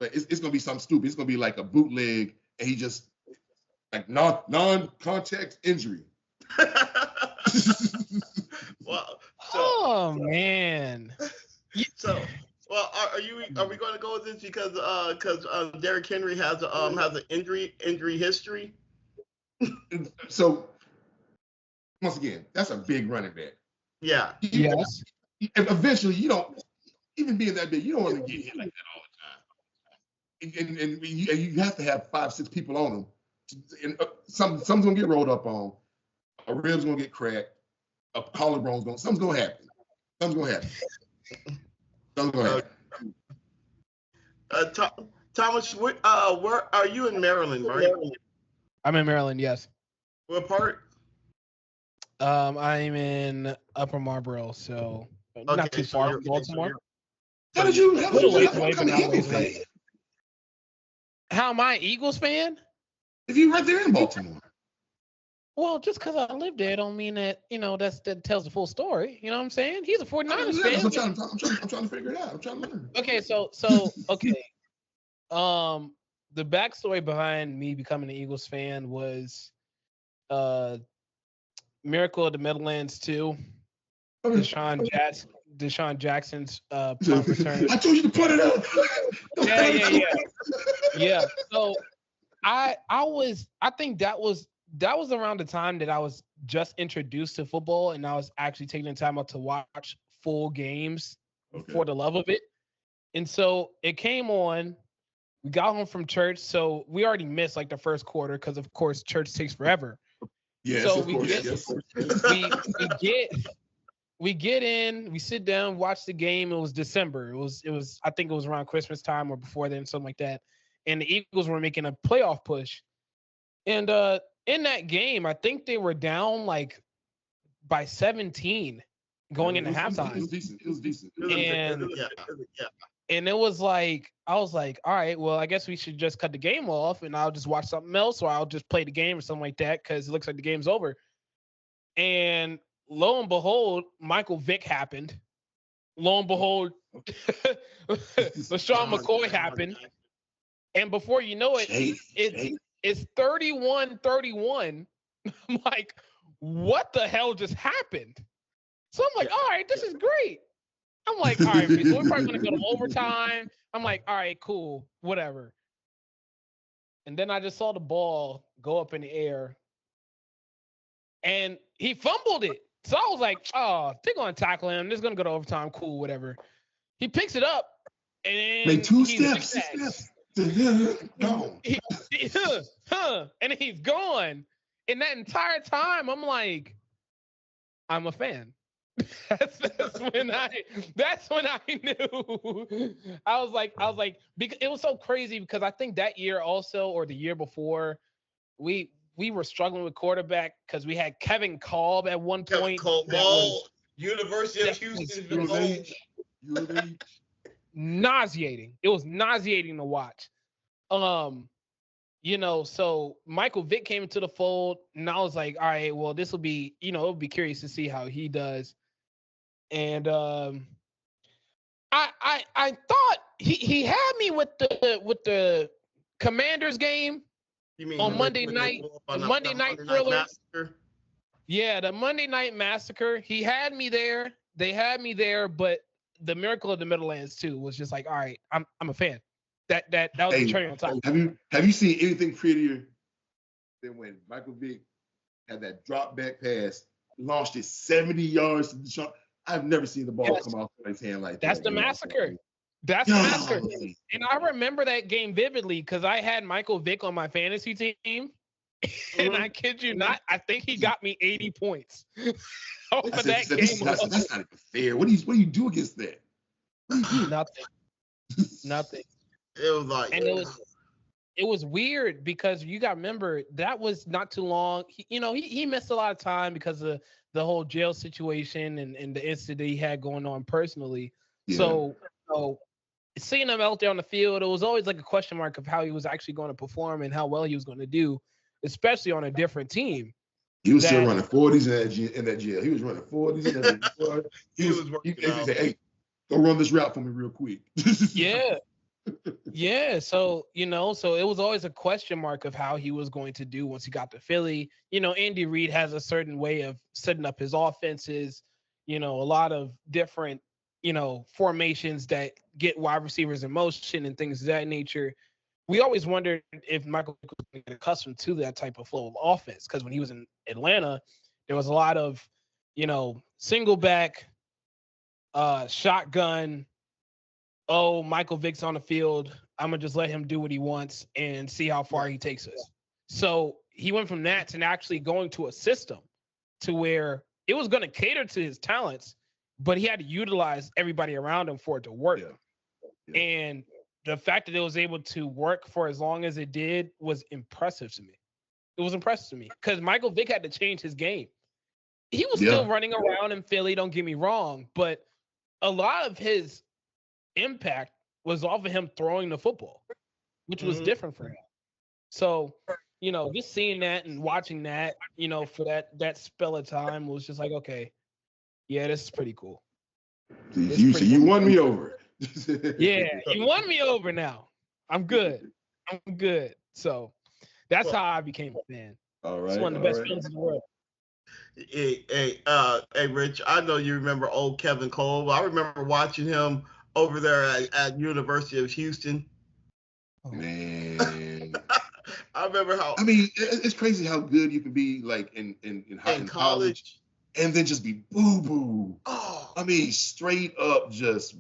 but it's gonna be something stupid. It's gonna be like a bootleg, and he just like non-contact injury. Well, Oh man. So, well, are we going to go with this because Derrick Henry has an injury history? So once again, that's a big running back. Yeah. Yes. Eventually, you don't even being that big, you don't want to get hit like that all the time. And you have to have 5-6 people on him. And something's gonna get rolled up on. A rib's gonna get cracked. A collarbone's something's gonna happen. Thomas, where are you in Maryland, right? I'm in Maryland, yes. What part? I'm in Upper Marlboro, so not too far from Baltimore. How did you How am I an Eagles fan? If you right there in Baltimore. Well, just because I live there don't mean that, that tells the full story. You know what I'm saying? He's a 49ers fan. I'm trying to figure it out. I'm trying to learn. Okay, so okay. The backstory behind me becoming an Eagles fan was Miracle of the Meadowlands 2. Deshaun Jackson's punt return. I told you to put it up. Yeah. So I think that was around the time that I was just introduced to football, and I was actually taking the time out to watch full games for the love of it. And so it came on. We got home from church, so we already missed like the first quarter because, of course, church takes forever. Yes, so of we course, get yes. we get in, we sit down, watch the game. It was December. It was I think it was around Christmas time or before then, something like that. And the Eagles were making a playoff push. And in that game, I think they were down like by 17 going into halftime. It was decent. And it was like, I was like, all right, well, I guess we should just cut the game off and I'll just watch something else, or I'll just play the game or something like that because it looks like the game's over. And lo and behold, Michael Vick happened. Lo and behold, LaShawn McCoy happened. And before you know it, it's 31-31. I'm like, what the hell just happened? So I'm like, all right, this is great. I'm like, all right, so we're probably going to go to overtime. I'm like, all right, cool, whatever. And then I just saw the ball go up in the air. And he fumbled it. So I was like, oh, they're going to tackle him. This is going to go to overtime. Cool, whatever. He picks it up. And make 2 steps. Gone. And he's gone. And that entire time, I'm like, I'm a fan. That's when I knew. I was like, because it was so crazy because I think that year also, or the year before, we were struggling with quarterback because we had Kevin Kolb at one point. University of Houston. Nauseating. It was nauseating to watch. So Michael Vick came into the fold, and I was like, all right, well, this will be, it'll be curious to see how he does. And I thought he had me with the Commanders game. You mean on Monday night? Monday Night Thriller. Yeah, the Monday Night Massacre. He had me there. They had me there, but the Miracle of the Meadowlands 2 was just like, all right, I'm a fan. That was the cherry on top. Have you seen anything prettier than when Michael Vick had that drop back pass, launched it 70 yards to the shot? I've never seen the ball come off his hand like that. That's the massacre. That's the massacre. And I remember that game vividly because I had Michael Vick on my fantasy team. And I kid you not, I think he got me 80 points over that game. That's not even fair. What do you do against that? Nothing. It was like, and it was weird because you got to remember that was not too long. He missed a lot of time because of the whole jail situation and the incident he had going on personally. Yeah. So seeing him out there on the field, it was always like a question mark of how he was actually going to perform and how well he was going to do, especially on a different team. He was still running 40s in that jail. He was running 40s in that jail. He was working. He said, "Hey, go run this route for me real quick." Yeah. Yeah, so so it was always a question mark of how he was going to do once he got to Philly. Andy Reid has a certain way of setting up his offenses, a lot of different, formations that get wide receivers in motion and things of that nature. We always wondered if Michael Vick was going to get accustomed to that type of flow of offense, because when he was in Atlanta, there was a lot of, single back, shotgun. Oh, Michael Vick's on the field. I'm gonna just let him do what he wants and see how far he takes us. So he went from that to actually going to a system to where it was going to cater to his talents, but he had to utilize everybody around him for it to work. Yeah. And the fact that it was able to work for as long as it did was impressive to me. It was impressive to me because Michael Vick had to change his game. He was still running around in Philly, don't get me wrong, but a lot of his impact was off of him throwing the football, which was different for him. So, just seeing that and watching that, for that spell of time was just like, okay, yeah, this is pretty cool. You won me over. Yeah, you won me over now. I'm good. So that's how I became a fan. All right. It's one of the best films in the world. Hey, Rich, I know you remember old Kevin Cole. I remember watching him over there at University of Houston. Man. I remember how. I mean, it's crazy how good you can be, like in college, and then just be boo boo. Oh. I mean, straight up, just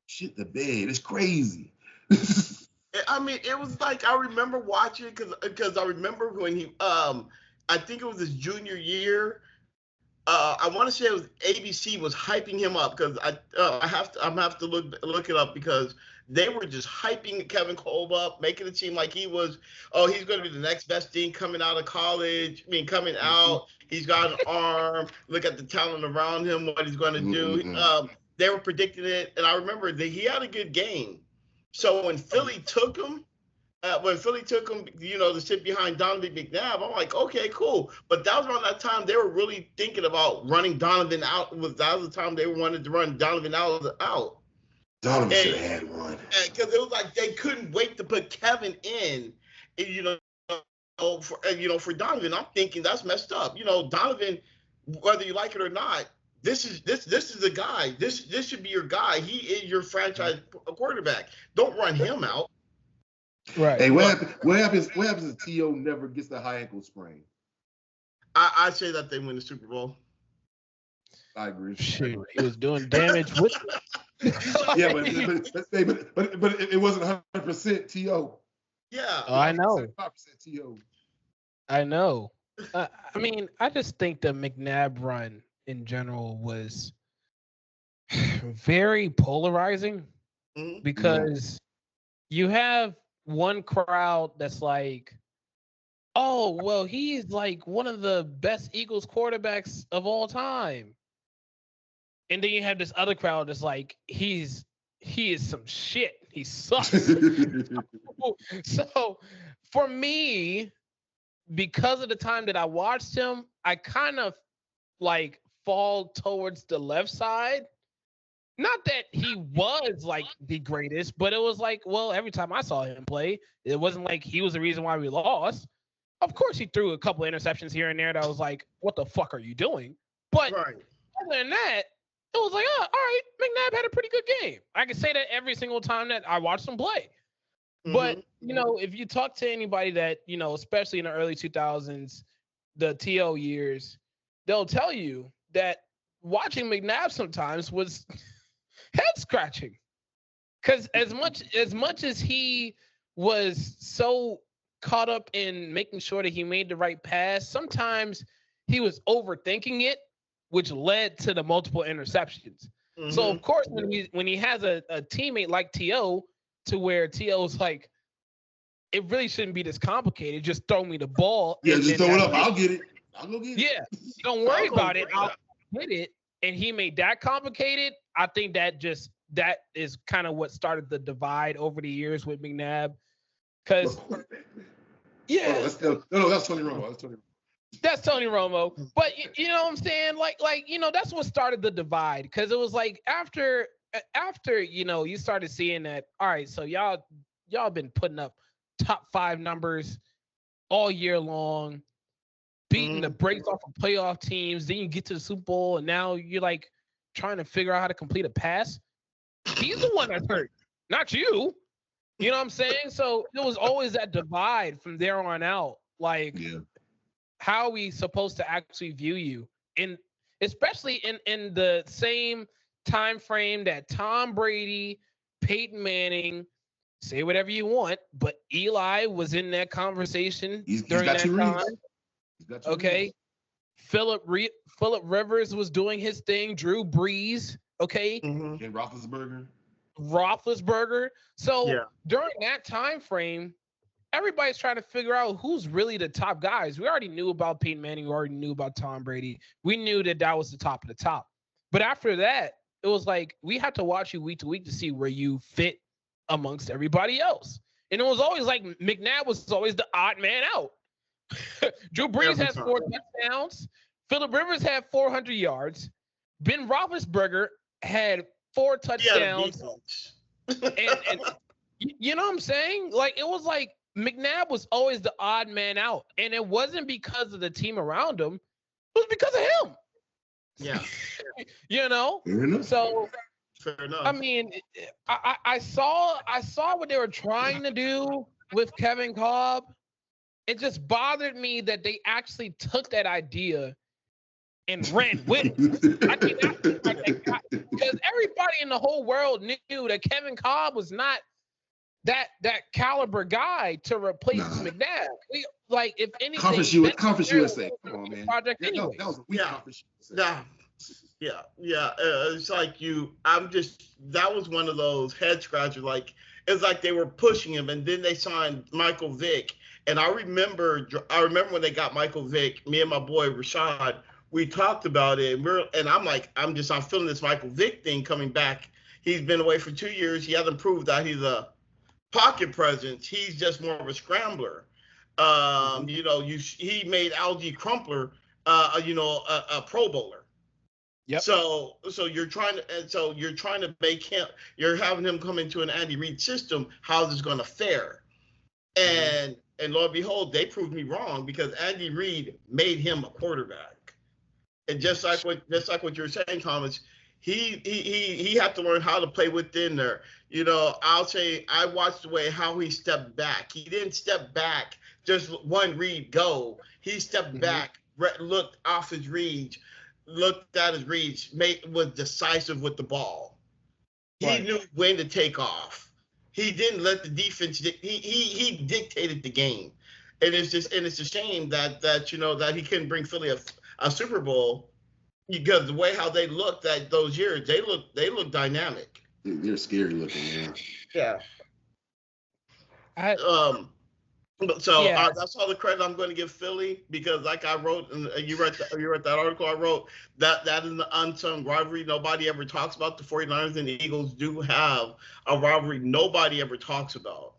shit the bed. It's crazy. I mean, it was like I remember watching because I remember when he I think it was his junior year. I want to say it was ABC was hyping him up because I'm have to look it up because they were just hyping Kevin Cole up, making it seem like he's going to be the next best thing coming out of college. I mean, coming out, he's got an arm. Look at the talent around him, what he's going to do. They were predicting it, and I remember that he had a good game. So when Philly took him, to sit behind Donovan McNabb, I'm like, okay, cool. But that was around that time they were really thinking about running Donovan out. That was the time they wanted to run Donovan out. Donovan should have had one. Because it was like they couldn't wait to put Kevin in, for Donovan. I'm thinking that's messed up. Donovan, whether you like it or not, this is the guy. This should be your guy. He is your franchise quarterback. Don't run him out. Right. Hey, what happens if T.O. never gets the high ankle sprain? I say that they win the Super Bowl. I agree. Shoot, he was doing damage with yeah, but it wasn't 100% T.O. Yeah. Oh, I know. 5% T.O. I know. I mean, I just think the McNabb run in general was very polarizing because you have one crowd that's like, oh, well, he's like one of the best Eagles quarterbacks of all time. And then you have this other crowd that's like, he is some shit. He sucks. So for me, because of the time that I watched him, I kind of like fall towards the left side. Not that he was like the greatest, but it was like, well, every time I saw him play, it wasn't like he was the reason why we lost. Of course, he threw a couple of interceptions here and there that was like, what the fuck are you doing? But other than that, it was like, oh, all right, McNabb had a pretty good game. I can say that every single time that I watched him play. But, if you talk to anybody that, especially in the early 2000s, the T.O. years, they'll tell you that watching McNabb sometimes was head scratching, because as much as he was so caught up in making sure that he made the right pass, sometimes he was overthinking it, which led to the multiple interceptions. So of course, when he has a teammate like T.O., to where T.O.'s like, it really shouldn't be this complicated. Just throw me the ball. Yeah, just throw it up. I'll get it. I'll go get it. Yeah, don't worry about it. I'll get it. And he made that complicated. I think that is kind of what started the divide over the years with McNabb. Because that's Tony Romo. That's Tony Romo. But you know what I'm saying? Like that's what started the divide. Because it was like after after you started seeing that. All right, so y'all been putting up top 5 numbers all year long, beating the brakes off of playoff teams. Then you get to the Super Bowl, and now you're like trying to figure out how to complete a pass. He's the one that's hurt, not you. You know what I'm saying? So it was always that divide from there on out. Like, how are we supposed to actually view you? And especially in the same time frame that Tom Brady, Peyton Manning, say whatever you want, but Eli was in that conversation during that time. Okay. Philip Rivers was doing his thing. Drew Brees. Okay. And Roethlisberger. So during that time frame, everybody's trying to figure out who's really the top guys. We already knew about Peyton Manning. We already knew about Tom Brady. We knew that was the top of the top. But after that, it was like we had to watch you week to week to see where you fit amongst everybody else. And it was always like McNabb was always the odd man out. Drew Brees has 4 touchdowns. Philip Rivers had 400 yards. Ben Roethlisberger had 4 touchdowns. And you know what I'm saying? Like, it was like McNabb was always the odd man out. And it wasn't because of the team around him. It was because of him. Yeah. So fair enough. I mean, I saw what they were trying to do with Kevin Kolb. It just bothered me that they actually took that idea and ran with it. Because everybody in the whole world knew that Kevin Kolb was not that caliber guy to replace McNabb. If anything, Conference USA. Come on, man. Project anyway. That was a weak Conference USA. Yeah. It's like that was one of those head scratchers. Like, it's like they were pushing him, and then they signed Michael Vick. And I remember when they got Michael Vick, me and my boy Rashad, we talked about it, and I'm feeling this Michael Vick thing coming back. He's been away for 2 years. He hasn't proved that he's a pocket presence. He's just more of a scrambler. He made Algie Crumpler, a Pro Bowler. Yep. So you're trying to make him. You're having him come into an Andy Reid system. How's this going to fare? And lo and behold, they proved me wrong because Andy Reid made him a quarterback. And just like what you're saying, Thomas, he had to learn how to play within there. I'll say I watched the way how he stepped back. He didn't step back just one read go. He stepped back, looked off his reads, looked at his reads, was decisive with the ball. He knew when to take off. He didn't let the defense. He dictated the game, and it's a shame that he couldn't bring Philly a Super Bowl because the way how they looked at those years, they look dynamic. They're scary looking, man. Yeah. That's all the credit I'm going to give Philly because, like I wrote, and you read that article I wrote, that is an unsung rivalry nobody ever talks about. The 49ers and the Eagles do have a rivalry nobody ever talks about.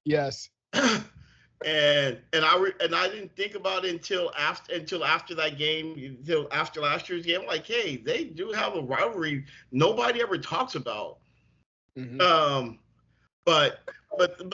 Yes. And I didn't think about it until after that game, until after last year's game. I'm like, hey, they do have a rivalry nobody ever talks about. But